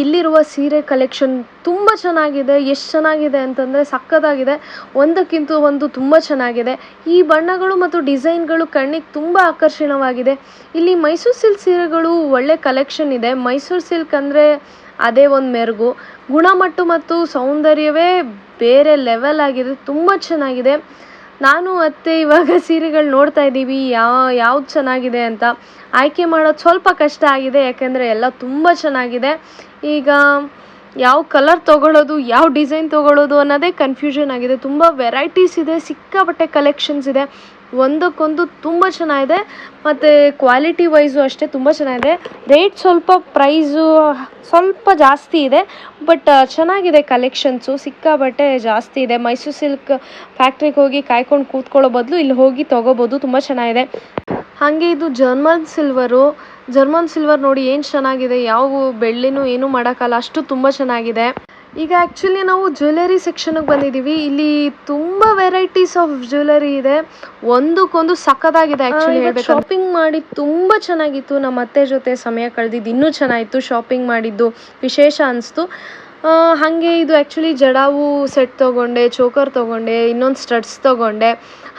ಇಲ್ಲಿರುವ ಸೀರೆ ಕಲೆಕ್ಷನ್ ತುಂಬ ಚೆನ್ನಾಗಿದೆ. ಎಷ್ಟು ಚೆನ್ನಾಗಿದೆ ಅಂತಂದರೆ ಸಕ್ಕತ್ತಾಗಿದೆ. ಒಂದಕ್ಕಿಂತ ಒಂದು ತುಂಬ ಚೆನ್ನಾಗಿದೆ. ಈ ಬಣ್ಣಗಳು ಮತ್ತು ಡಿಸೈನ್ಗಳು ಕಣ್ಣಿಗೆ ತುಂಬ ಆಕರ್ಷಣವಾಗಿದೆ. ಇಲ್ಲಿ ಮೈಸೂರು ಸಿಲ್ಕ್ ಸೀರೆಗಳು ಒಳ್ಳೆ ಕಲೆಕ್ಷನ್ ಇದೆ. ಮೈಸೂರು ಸಿಲ್ಕ್ ಅಂದರೆ ಅದೇ ಒಂದು ಮೆರುಗು. ಗುಣಮಟ್ಟ ಮತ್ತು ಸೌಂದರ್ಯವೇ ಬೇರೆ ಲೆವೆಲ್ ಆಗಿದೆ. ತುಂಬ ಚೆನ್ನಾಗಿದೆ. ನಾನು ಮತ್ತು ಇವಾಗ ಸೀರೆಗಳು ನೋಡ್ತಾ ಇದ್ದೀವಿ ಯಾವ್ದು ಚೆನ್ನಾಗಿದೆ ಅಂತ. ಆಯ್ಕೆ ಮಾಡೋದು ಸ್ವಲ್ಪ ಕಷ್ಟ ಆಗಿದೆ, ಯಾಕೆಂದರೆ ಎಲ್ಲ ತುಂಬ ಚೆನ್ನಾಗಿದೆ. ಈಗ ಯಾವ ಕಲರ್ ತೊಗೊಳ್ಳೋದು, ಯಾವ ಡಿಸೈನ್ ತೊಗೊಳ್ಳೋದು ಅನ್ನೋದೇ ಕನ್ಫ್ಯೂಷನ್ ಆಗಿದೆ. ತುಂಬ ವೆರೈಟೀಸ್ ಇದೆ, ಸಿಕ್ಕಾಪಟ್ಟೆ ಕಲೆಕ್ಷನ್ಸ್ ಇದೆ. ಒಂದಕ್ಕೊಂದು ತುಂಬ ಚೆನ್ನಾಗಿದೆ ಮತ್ತು ಕ್ವಾಲಿಟಿ ವೈಸು ಅಷ್ಟೇ ತುಂಬ ಚೆನ್ನಾಗಿದೆ. ರೇಟ್ ಪ್ರೈಸು ಸ್ವಲ್ಪ ಜಾಸ್ತಿ ಇದೆ, ಬಟ್ ಚೆನ್ನಾಗಿದೆ. ಕಲೆಕ್ಷನ್ಸು ಸಿಕ್ಕಾಪಟ್ಟೆ ಜಾಸ್ತಿ ಇದೆ. ಮೈಸೂರು ಸಿಲ್ಕ್ ಫ್ಯಾಕ್ಟ್ರಿಗೆ ಹೋಗಿ ಕಾಯ್ಕೊಂಡು ಕೂತ್ಕೊಳ್ಳೋ ಬದಲು ಇಲ್ಲಿ ಹೋಗಿ ತೊಗೋಬೋದು. ತುಂಬ ಚೆನ್ನಾಗಿದೆ. ಹಾಗೆ ಇದು ಜರ್ಮನ್ ಸಿಲ್ವರ್ ನೋಡಿ ಏನು ಚೆನ್ನಾಗಿದೆ. ಯಾವ ಬೆಳ್ಳಿನೂ ಏನೂ ಮಾಡೋಕ್ಕಲ್ಲ, ಅಷ್ಟು ತುಂಬ ಚೆನ್ನಾಗಿದೆ. ಈಗ ಆ್ಯಕ್ಚುಲಿ ನಾವು ಜ್ಯುವೆಲರಿ ಸೆಕ್ಷನ್ಗೆ ಬಂದಿದ್ದೀವಿ. ಇಲ್ಲಿ ತುಂಬ ವೆರೈಟೀಸ್ ಆಫ್ ಜ್ಯುವೆಲರಿ ಇದೆ. ಒಂದಕ್ಕೊಂದು ಸಖತ್ತಾಗಿದೆ. ಆ್ಯಕ್ಚುಲಿ ಹೇಳ್ಬೇಕು, ಶಾಪಿಂಗ್ ಮಾಡಿ ತುಂಬ ಚೆನ್ನಾಗಿತ್ತು. ನಮ್ಮ ಅತ್ತೆ ಜೊತೆ ಸಮಯ ಕಳೆದಿದ್ದು ಇನ್ನೂ ಚೆನ್ನಾಗಿತ್ತು. ಶಾಪಿಂಗ್ ಮಾಡಿದ್ದು ವಿಶೇಷ ಅನಿಸ್ತು. ಹಾಗೆ ಇದು ಆ್ಯಕ್ಚುಲಿ ಜಡಾವು ಸೆಟ್ ತೊಗೊಂಡೆ, ಚೋಕರ್ ತೊಗೊಂಡೆ, ಇನ್ನೊಂದು ಸ್ಟಡ್ಸ್ ತೊಗೊಂಡೆ,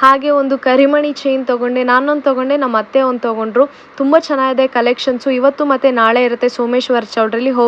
ಹಾಗೆ ಒಂದು ಕರಿಮಣಿ ಚೈನ್ ತೊಗೊಂಡೆ, ನಾನೊಂದು ತೊಗೊಂಡೆ, ನಮ್ಮ ಅತ್ತೆ ಒಂದು ತೊಗೊಂಡ್ರು. ತುಂಬ ಚೆನ್ನಾಗಿದೆ ಕಲೆಕ್ಷನ್ಸು. ಇವತ್ತು ಮತ್ತು ನಾಳೆ ಇರುತ್ತೆ ಸೋಮೇಶ್ವರ ಚೌಲ್ಟ್ರಿಲಿ. ಹೋಗಿ